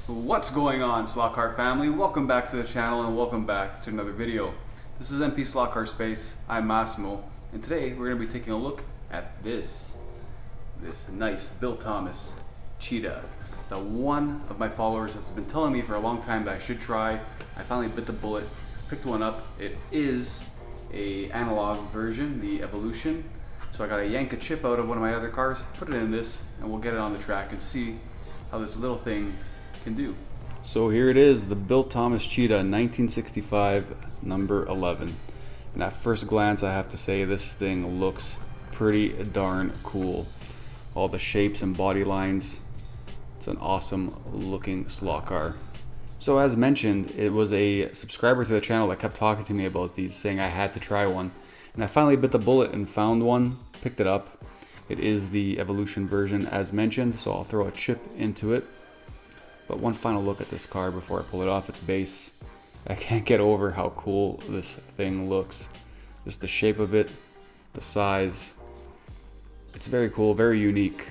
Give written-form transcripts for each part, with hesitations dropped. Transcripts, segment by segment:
What's going on, Slot Car family? Welcome back to the channel and welcome back to another video. This is MP Slot Car Space. I'm Massimo, and today we're going to be taking a look at this nice Bill Thomas Cheetah that one of my followers has been telling me for a long time that I should try. I finally bit the bullet, picked one up. It is a analog version, the Evolution. So I gotta yank a chip out of one of my other cars, put it in this, and we'll get it on the track and see how this little thing can do. So here it is, the Bill Thomas Cheetah 1965 number 11. And at first glance I have to say this thing looks pretty darn cool. All the shapes and body lines. It's an awesome looking slot car. So as mentioned, it was a subscriber to the channel that kept talking to me about these, saying I had to try one. And I finally bit the bullet and found one, picked it up. It is the Evolution version as mentioned, so I'll throw a chip into it. But one final look at this car before I pull it off its base. I can't get over how cool this thing looks. Just the shape of it, the size. It's very cool, very unique.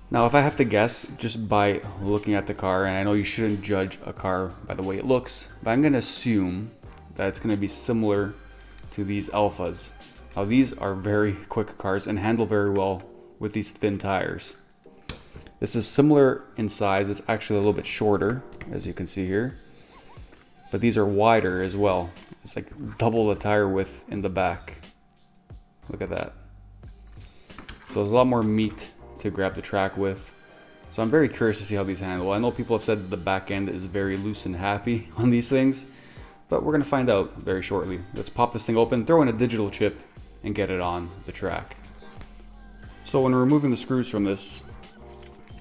Now if I have to guess, just by looking at the car, and I know you shouldn't judge a car by the way it looks, but I'm gonna assume that it's gonna be similar to these Alphas. Now these are very quick cars and handle very well with these thin tires. This is similar in size. It's actually a little bit shorter, as you can see here. But these are wider as well. It's like double the tire width in the back. Look at that. So there's a lot more meat to grab the track with. So I'm very curious to see how these handle. I know people have said that the back end is very loose and happy on these things, but we're gonna find out very shortly. Let's pop this thing open, throw in a digital chip, and get it on the track. So when removing the screws from this,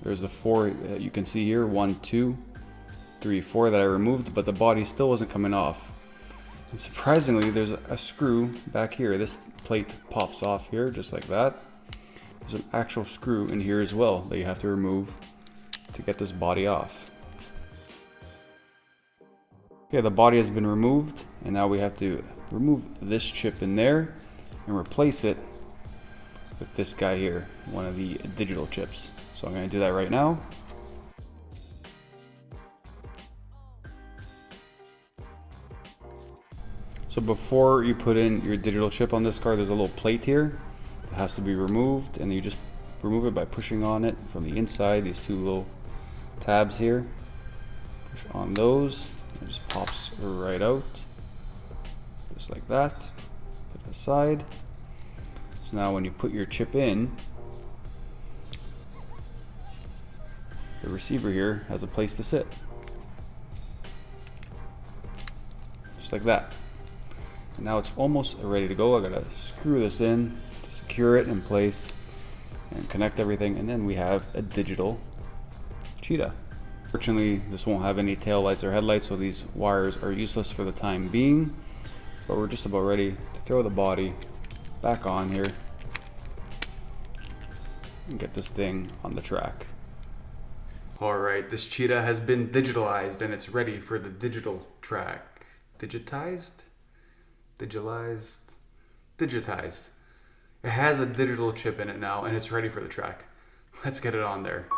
there's the four that you can see here, 1, 2, 3, 4 that I removed, but the body still wasn't coming off. And surprisingly, there's a screw back here. This plate pops off here, just like that. There's an actual screw in here as well that you have to remove to get this body off. Okay, the body has been removed, and now we have to remove this chip in there and replace it with this guy here, one of the digital chips. So I'm going to do that right now. So before you put in your digital chip on this car, there's a little plate here that has to be removed, and you just remove it by pushing on it from the inside, these two little tabs here. Push on those, it just pops right out, just like that. Put it aside. So now when you put your chip in, the receiver here has a place to sit. Just like that. And now it's almost ready to go. I gotta screw this in to secure it in place and connect everything, and then we have a digital Cheetah. Fortunately, this won't have any tail lights or headlights, so these wires are useless for the time being. But we're just about ready to throw the body back on here and get this thing on the track. Alright, this Cheetah has been digitalized and it's ready for the digital track. Digitized? Digitalized? Digitized. It has a digital chip in it now and it's ready for the track. Let's get it on there.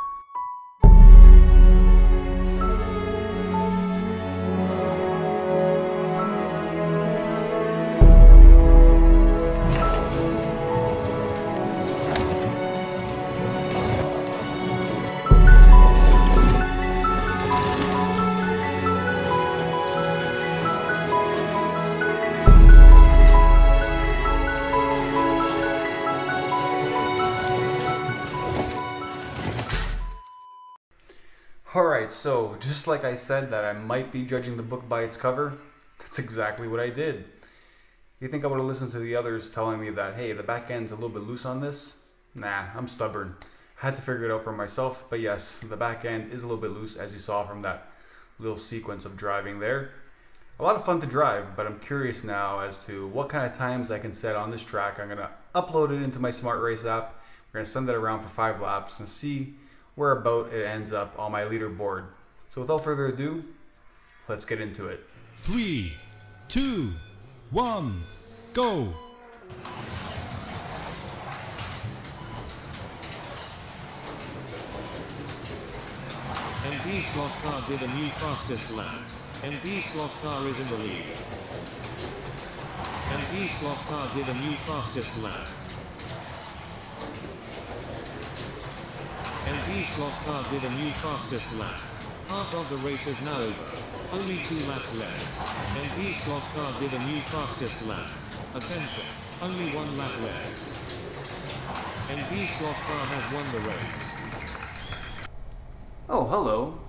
Alright, so just like I said that I might be judging the book by its cover, that's exactly what I did. You think I would have listened to the others telling me that, hey, the back end's a little bit loose on this? Nah, I'm stubborn. Had to figure it out for myself, but yes, the back end is a little bit loose, as you saw from that little sequence of driving there. A lot of fun to drive, but I'm curious now as to what kind of times I can set on this track. I'm going to upload it into my Smart Race app. We're going to send it around for 5 laps and see where about it ends up on my leaderboard. So without further ado, let's get into it. 3, 2, 1, go! And MB slot car did a new fastest lap. MB slot car is in the lead. MB slot car did a new fastest lap. MB slot car did a new fastest lap. Half of the race is now over. Only 2 laps left. MB slot car did a new fastest lap. Attention, only 1 lap left. MB slot car has won the race. Oh, hello.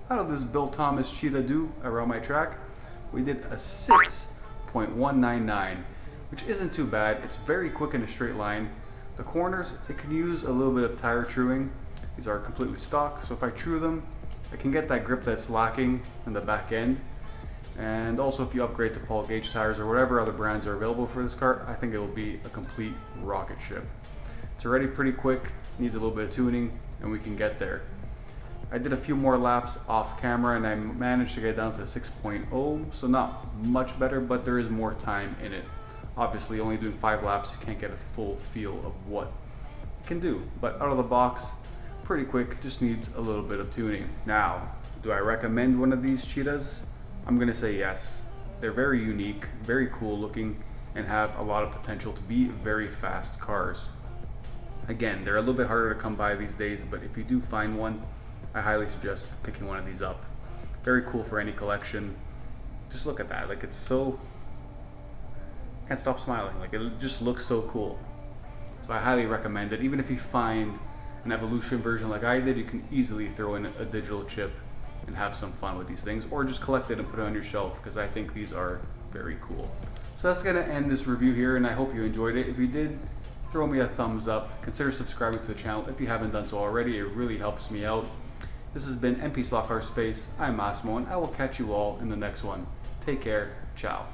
How did this Bill Thomas Cheetah do around my track? We did a 6.199, which isn't too bad. It's very quick in a straight line. The corners, it can use a little bit of tire truing. These are completely stock, so if I true them, I can get that grip that's lacking in the back end. And also if you upgrade to Paul Gauge tires or whatever other brands are available for this car, I think it will be a complete rocket ship. It's already pretty quick, needs a little bit of tuning, and we can get there. I did a few more laps off camera and I managed to get down to 6.0, so not much better, but there is more time in it. Obviously only doing 5 laps, you can't get a full feel of what it can do, but out of the box, pretty quick, just needs a little bit of tuning. Now, do I recommend one of these Cheetahs? I'm gonna say yes. They're very unique, very cool looking, and have a lot of potential to be very fast cars. Again, they're a little bit harder to come by these days, but if you do find one, I highly suggest picking one of these up. Very cool for any collection. Just look at that, like it's so, can't stop smiling. Like it just looks so cool. So I highly recommend it. Even if you find an Evolution version like I did, you can easily throw in a digital chip and have some fun with these things, or just collect it and put it on your shelf, because I think these are very cool. So that's gonna end this review here, and I hope you enjoyed it. If you did, throw me a thumbs up. Consider subscribing to the channel if you haven't done so already. It really helps me out. This has been MP Slot Car Space. I'm Massimo, and I will catch you all in the next one. Take care. Ciao.